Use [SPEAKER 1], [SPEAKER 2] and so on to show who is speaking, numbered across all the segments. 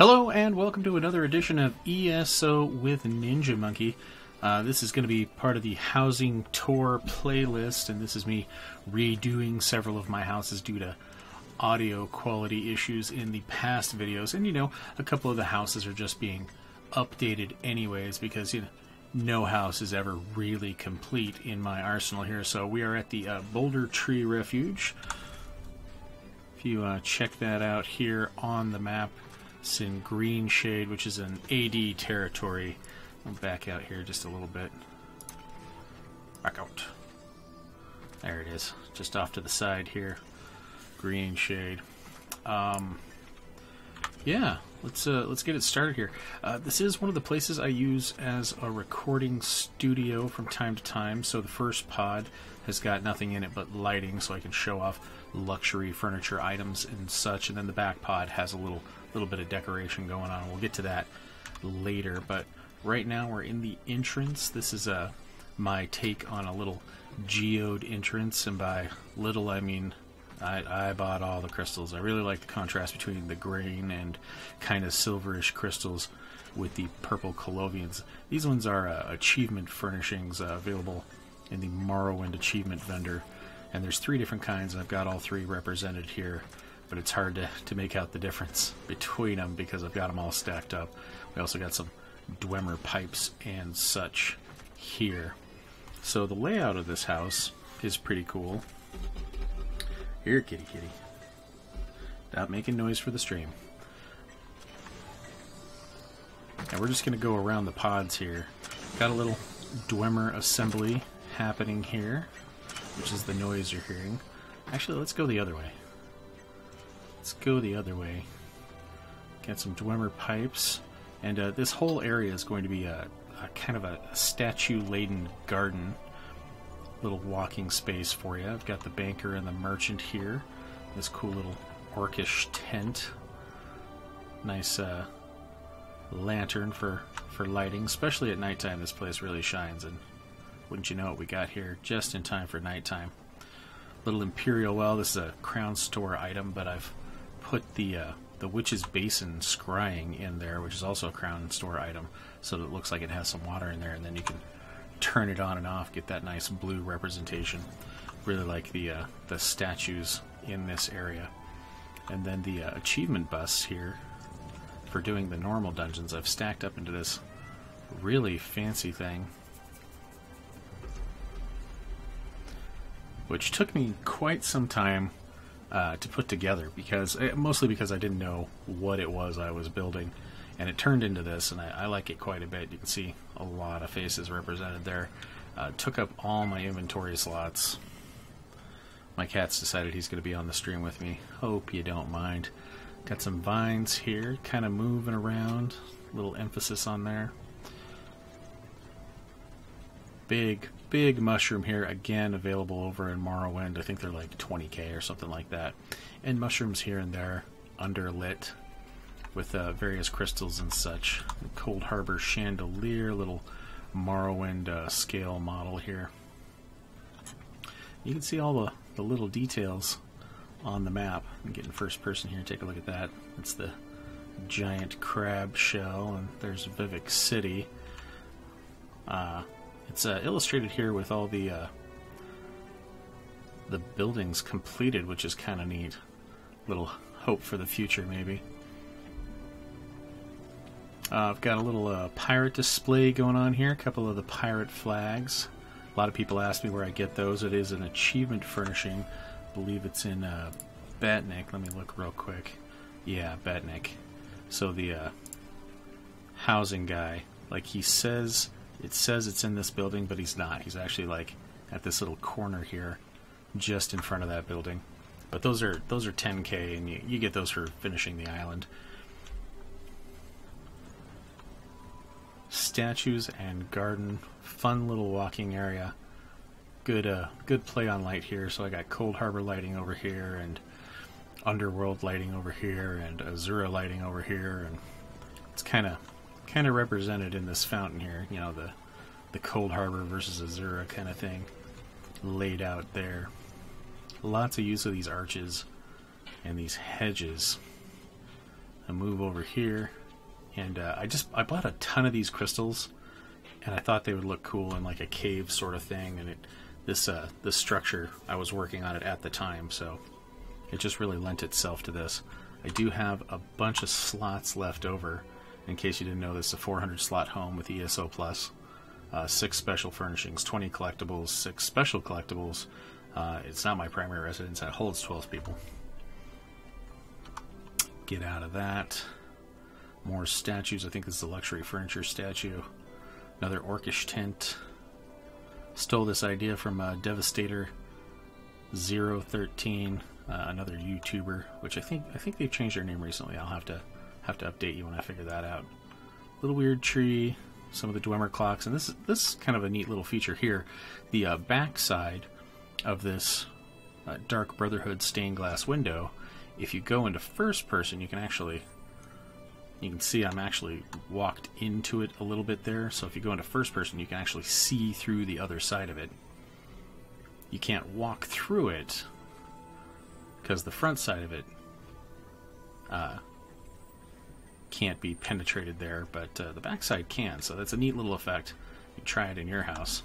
[SPEAKER 1] Hello and welcome to another edition of ESO with Ninja Monkey. This is going to be part of the housing tour playlist, and this is me redoing several of my houses due to audio quality issues in the past videos. And you know, a couple of the houses are just being updated anyways because no house is ever really complete in my arsenal here. So we are at the Bouldertree Refuge. If you check that out here on the map, it's in green shade, which is an AD territory. I'll back out here just a little bit. Back out. There it is, just off to the side here. Green shade. Yeah, let's get it started here. This is one of the places I use as a recording studio from time to time. So the first pod has got nothing in it but lighting, so I can show off luxury furniture items and such. And then the back pod has a little bit of decoration going on. We'll get to that later, but right now we're in the entrance. This is my take on a little geode entrance, and by little I mean I bought all the crystals. I really like the contrast between the green and kind of silverish crystals with the purple collovians. These ones are achievement furnishings available in the Morrowind achievement vendor, and there's 3 different kinds, and I've got all 3 represented here. But it's hard to make out the difference between them because I've got them all stacked up. We also got some Dwemer pipes and such here. So the layout of this house is pretty cool. Here, kitty kitty. Stop making noise for the stream. And we're just going to go around the pods here. Got a little Dwemer assembly happening here, which is the noise you're hearing. Actually, let's go the other way. Let's go the other way. Got some Dwemer pipes, and this whole area is going to be a kind of a statue-laden garden. Little walking space for you. I've got the banker and the merchant here. This cool little orcish tent. Nice lantern for lighting, especially at nighttime. This place really shines, and wouldn't you know it, we got here just in time for nighttime. Little imperial well. This is a crown store item, but I've put the witch's basin scrying in there, which is also a crown store item, so that it looks like it has some water in there, and then you can turn it on and off, get that nice blue representation. Really like the statues in this area. And then the achievement busts here for doing the normal dungeons I've stacked up into this really fancy thing, which took me quite some time to put together, mostly because I didn't know what it was I was building, and it turned into this, and I like it quite a bit. You can see a lot of faces represented there. Took up all my inventory slots. My cat's decided he's going to be on the stream with me. Hope you don't mind. Got some vines here, kind of moving around. Little emphasis on there. Big mushroom here, again available over in Morrowind. I think they're like 20k or something like that. And mushrooms here and there, underlit with various crystals and such. Cold Harbor chandelier, little Morrowind scale model here. You can see all the little details on the map. I'm getting first person here, take a look at that. It's the giant crab shell, and there's Vivek City. It's illustrated here with all the buildings completed, which is kind of neat. Little hope for the future, maybe. I've got a little pirate display going on here. A couple of the pirate flags. A lot of people ask me where I get those. It is an achievement furnishing. I believe it's in Batnik. Let me look real quick. Yeah, Batnik. So the housing guy, like he says... It says it's in this building, but he's not. He's actually like at this little corner here, just in front of that building. But those are 10k, and you get those for finishing the island. Statues and garden, fun little walking area. Good play on light here. So I got Cold Harbor lighting over here, and Underworld lighting over here, and Azura lighting over here, and it's kind of represented in this fountain here, you know, the Cold Harbor versus Azura kind of thing laid out there. Lots of use of these arches and these hedges. I'll move over here, and I bought a ton of these crystals, and I thought they would look cool in like a cave sort of thing, and this structure, I was working on it at the time, so it just really lent itself to this. I do have a bunch of slots left over. In case you didn't know, this is a 400 slot home with ESO Plus. 6 special furnishings, 20 collectibles, 6 special collectibles. It's not my primary residence. It holds 12 people. Get out of that. More statues. I think this is a luxury furniture statue. Another orcish tent. Stole this idea from Devastator 013, another YouTuber, which I think they've changed their name recently. I'll have to update you when I figure that out. Little weird tree, some of the Dwemer clocks, and this is kind of a neat little feature here. The back side of this Dark Brotherhood stained glass window, if you go into first person, you can see I'm actually walked into it a little bit there. So if you go into first person, you can actually see through the other side of it. You can't walk through it because the front side of it can't be penetrated there, but the back side can. So that's a neat little effect. You try it in your house.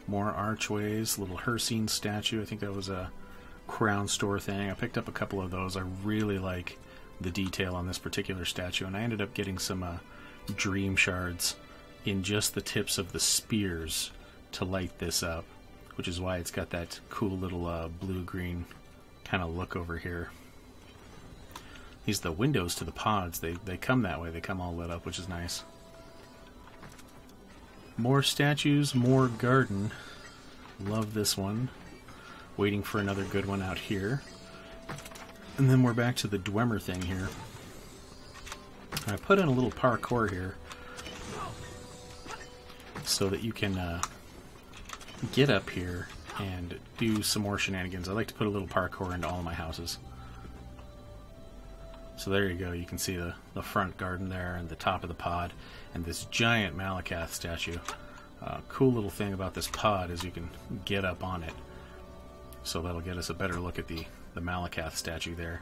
[SPEAKER 1] More archways, little Hercene statue. I think that was a Crown Store thing. I picked up a couple of those. I really like the detail on this particular statue, and I ended up getting some dream shards in just the tips of the spears to light this up, which is why it's got that cool little blue-green kind of look over here. These are the windows to the pods. They come that way. They come all lit up, which is nice. More statues, more garden. Love this one. Waiting for another good one out here. And then we're back to the Dwemer thing here. I put in a little parkour here so that you can get up here and do some more shenanigans. I like to put a little parkour into all of my houses. So there you go. You can see the front garden there and the top of the pod and this giant Malakath statue. Cool little thing about this pod is you can get up on it. So that'll get us a better look at the Malakath statue there.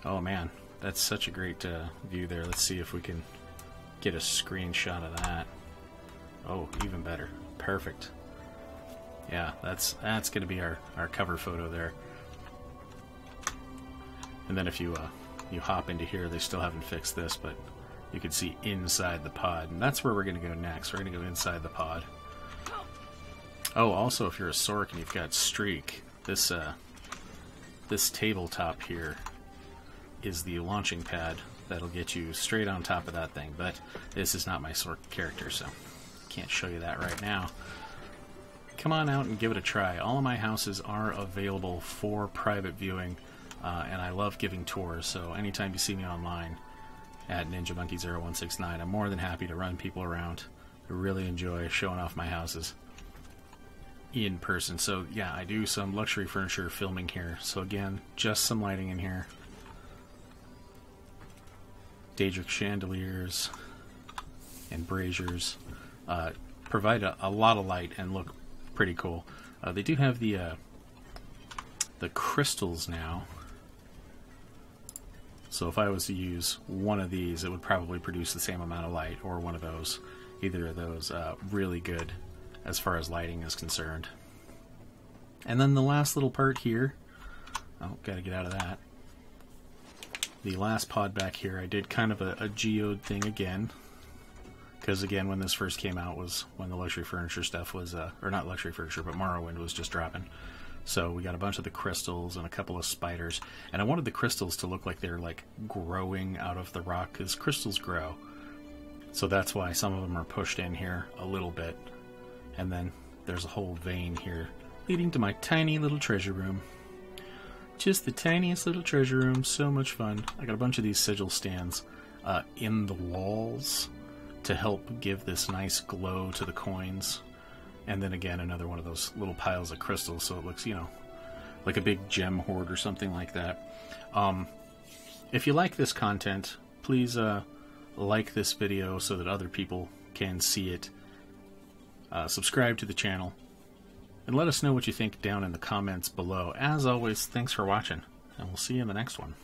[SPEAKER 1] Oh man, that's such a great view there. Let's see if we can get a screenshot of that. Oh, even better. Perfect. Yeah, that's going to be our cover photo there. And then if you hop into here, they still haven't fixed this, but you can see inside the pod. And that's where we're going to go next. We're going to go inside the pod. Oh, also, if you're a Sork and you've got Streak, this tabletop here is the launching pad that'll get you straight on top of that thing. But this is not my Sork character, so can't show you that right now. Come on out and give it a try. All of my houses are available for private viewing, and I love giving tours, so anytime you see me online at NinjaMonkey0169, I'm more than happy to run people around. I really enjoy showing off my houses in person. So yeah, I do some luxury furniture filming here. So again, just some lighting in here. Daedric chandeliers and braziers provide a lot of light and look pretty cool. They do have the crystals now. So if I was to use one of these, it would probably produce the same amount of light, or one of those. Either of those, really good as far as lighting is concerned. And then the last little part here, oh, gotta get out of that. The last pod back here, I did kind of a geode thing again. Because again, when this first came out was when the luxury furniture stuff was, or not luxury furniture, but Morrowind was just dropping. So we got a bunch of the crystals and a couple of spiders. And I wanted the crystals to look like they're like growing out of the rock, because crystals grow. So that's why some of them are pushed in here a little bit. And then there's a whole vein here leading to my tiny little treasure room. Just the tiniest little treasure room. So much fun. I got a bunch of these sigil stands in the walls to help give this nice glow to the coins. And then again, another one of those little piles of crystals, so it looks, you know, like a big gem hoard or something like that. If you like this content, please like this video so that other people can see it. Subscribe to the channel, and let us know what you think down in the comments below. As always, thanks for watching, and we'll see you in the next one.